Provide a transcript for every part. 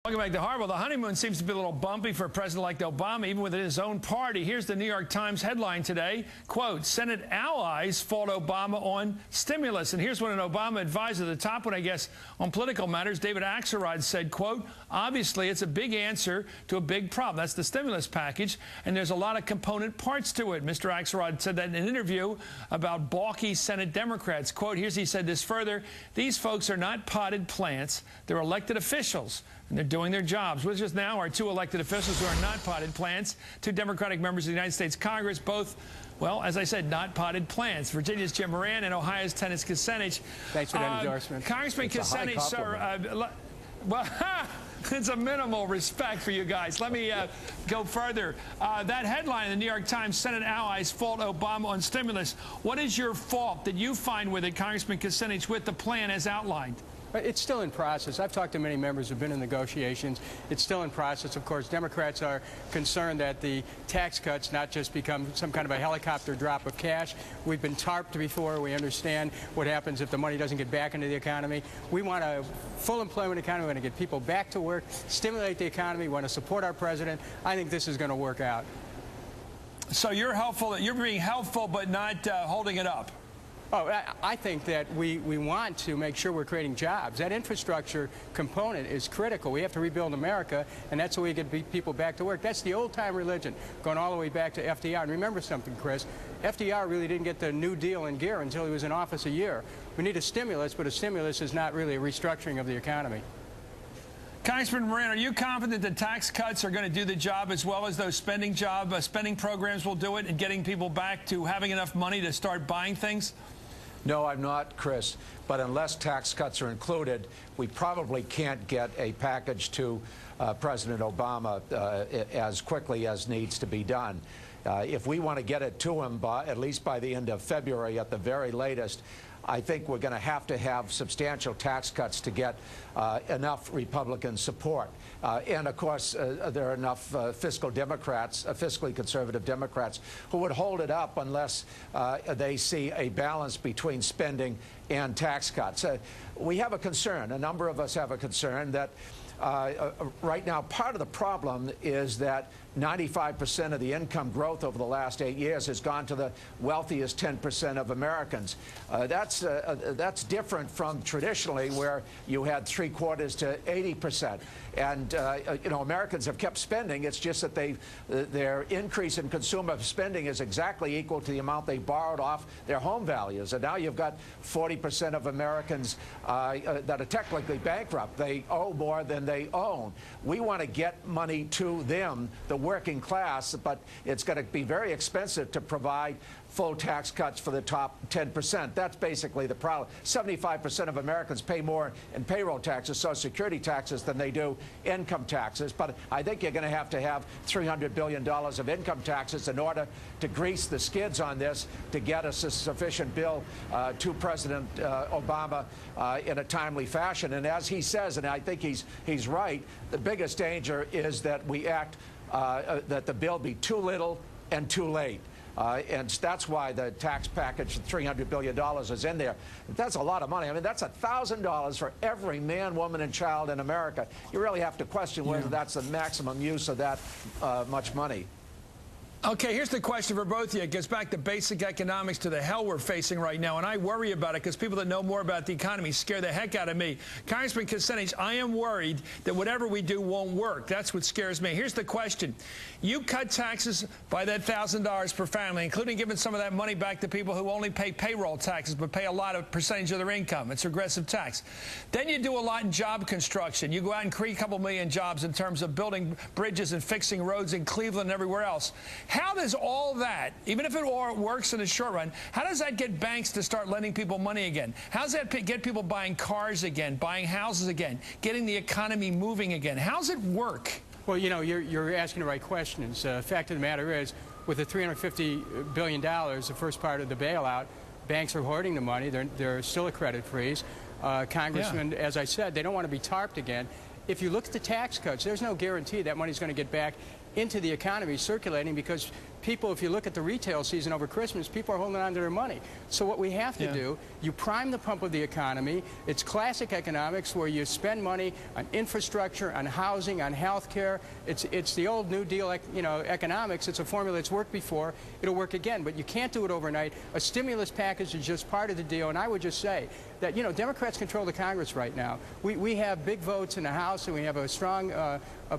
Welcome back to Hardball. The honeymoon seems to be a little bumpy for President-elect Obama, even within his own party. Here's the New York Times headline today. Quote, Senate allies fault Obama on stimulus. And here's what an Obama advisor, the top one, I guess, on political matters, David Axelrod, said, quote, obviously, it's a big answer to a big problem. That's the stimulus package, and there's a lot of component parts to it. Mr. Axelrod said that in an interview about balky Senate Democrats. Quote, he said this further, these folks are not potted plants. They're elected officials, and they're doing their jobs. With us now are two elected officials who are not potted plants, two Democratic members of the United States Congress, both, well, as I said, not potted plants. Virginia's Jim Moran and Ohio's Dennis Kucinish. Thanks for that endorsement. Congressman Kucinich, sir, well, it's a minimal respect for you guys. Let me go further. That headline in the New York Times, Senate allies fault Obama on stimulus. What is your fault that you find with it, Congressman Kucinich, with the plan as outlined? It's still in process. I've talked to many members who've been in negotiations. It's still in process. Of course, Democrats are concerned that the tax cuts not just become some kind of a helicopter drop of cash. We've been tarped before. We understand what happens if the money doesn't get back into the economy. We want a full employment economy. We want to get people back to work, stimulate the economy. We want to support our president. I think this is going to work out. So you're helpful. You're being helpful, but not holding it up. Oh, I think that we want to make sure we're creating jobs. That infrastructure component is critical. We have to rebuild America, and that's how we get people back to work. That's the old-time religion, going all the way back to FDR. And remember something, Chris, FDR really didn't get the New Deal in gear until he was in office a year. We need a stimulus, but a stimulus is not really a restructuring of the economy. Congressman Moran, are you confident that tax cuts are going to do the job as well as those spending programs will do it and getting people back to having enough money to start buying things? No, I'm not, Chris. But unless tax cuts are included, we probably can't get a package to President Obama as quickly as needs to be done. If we want to get it to him at least by the end of February at the very latest, I think we're going to have substantial tax cuts to get enough Republican support. And, of course, there are enough fiscal Democrats, fiscally conservative Democrats, who would hold it up unless they see a balance between spending and tax cuts. We have a concern, a number of us have a concern that right now, part of the problem is that 95% of the income growth over the last 8 years has gone to the wealthiest 10% of Americans. That's different from traditionally where you had 3/4 to 80%. And, you know, Americans have kept spending. It's just that their increase in consumer spending is exactly equal to the amount they borrowed off their home values. And now you've got 40% of Americans that are technically bankrupt. They owe more than they own. We want to get money to them, the working class, but it's going to be very expensive to provide full tax cuts for the top 10%. That's basically the problem. 75% of Americans pay more in payroll taxes, Social Security taxes, than they do income taxes. But I think you're going to have $300 billion of income taxes in order to grease the skids on this to get us a sufficient bill to President Obama in a timely fashion. And as he says, and I think he's right, the biggest danger is that we act that the bill be too little and too late. And that's why the tax package, $300 billion, is in there. That's a lot of money. I mean, that's $1,000 for every man, woman, and child in America. You really have to question whether that's the maximum use of that much money. Okay, here's the question for both of you. It gets back to basic economics, to the hell we're facing right now, and I worry about it because people that know more about the economy scare the heck out of me. Congressman Kucinich, I am worried that whatever we do won't work. That's what scares me. Here's the question. You cut taxes by that $1,000 per family, including giving some of that money back to people who only pay payroll taxes but pay a lot of percentage of their income. It's regressive tax. Then you do a lot in job construction. You go out and create a couple million jobs in terms of building bridges and fixing roads in Cleveland and everywhere else. How does all that, even if it works in the short run, how does that get banks to start lending people money again? How does that get people buying cars again, buying houses again, getting the economy moving again? How does it work? Well, you know, you're asking the right questions. The fact of the matter is, with the $350 billion, the first part of the bailout, banks are hoarding the money. They're still a credit freeze. Congressman, as I said, they don't want to be tarped again. If you look at the tax cuts, there's no guarantee that money's going to get back into the economy circulating because people, if you look at the retail season over Christmas, people are holding on to their money. So what we have to do, you prime the pump of the economy. It's classic economics where you spend money on infrastructure, on housing, on health care. It's the old New Deal, economics. It's a formula that's worked before. It'll work again, but you can't do it overnight. A stimulus package is just part of the deal, and I would just say that, Democrats control the Congress right now. We have big votes in the House, and we have a strong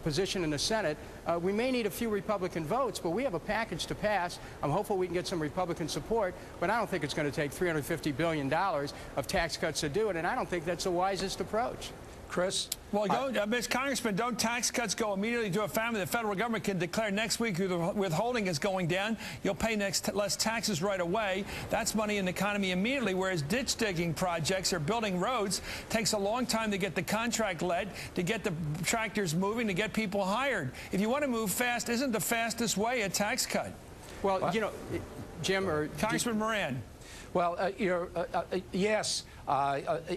position in the Senate. We may need a few Republican votes, but we have a package to pass. I'm hopeful we can get some Republican support, but I don't think it's going to take $350 billion of tax cuts to do it, and I don't think that's the wisest approach. Chris? Well, Mr. Congressman, don't tax cuts go immediately to a family? The federal government can declare next week the withholding is going down. You'll pay less taxes right away. That's money in the economy immediately, whereas ditch digging projects or building roads takes a long time to get the contract led, to get the tractors moving, to get people hired. If you want to move fast, isn't the fastest way a tax cut? Well, Jim or Congressman Moran. Well, yes,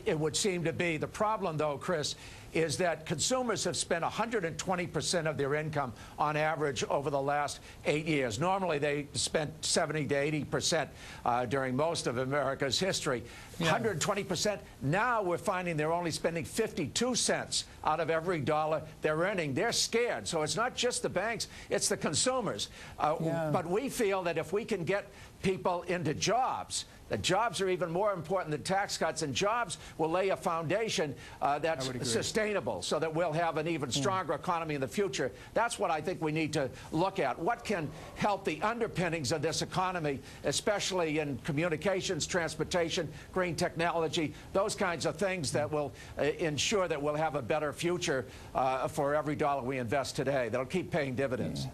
it would seem to be. The problem, though, Chris, is that consumers have spent 120% of their income on average over the last 8 years. Normally, they spent 70 to 80% during most of America's history. 120%. Now we're finding they're only spending 52 cents out of every dollar they're earning. They're scared. So it's not just the banks, it's the consumers. But we feel that if we can get people into jobs, that jobs are even more important than tax cuts, and jobs will lay a foundation that's sustainable so that we'll have an even stronger economy in the future. That's what I think we need to look at. What can help the underpinnings of this economy, especially in communications, transportation, green technology, those kinds of things that will ensure that we'll have a better future for every dollar we invest today. That'll keep paying dividends.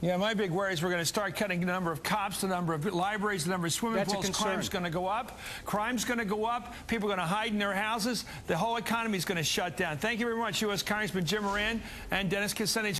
Yeah, my big worry is we're going to start cutting the number of cops, the number of libraries, the number of swimming pools. Crime's going to go up. Crime's going to go up. People are going to hide in their houses. The whole economy is going to shut down. Thank you very much, U.S. Congressman Jim Moran and Dennis Kucinich.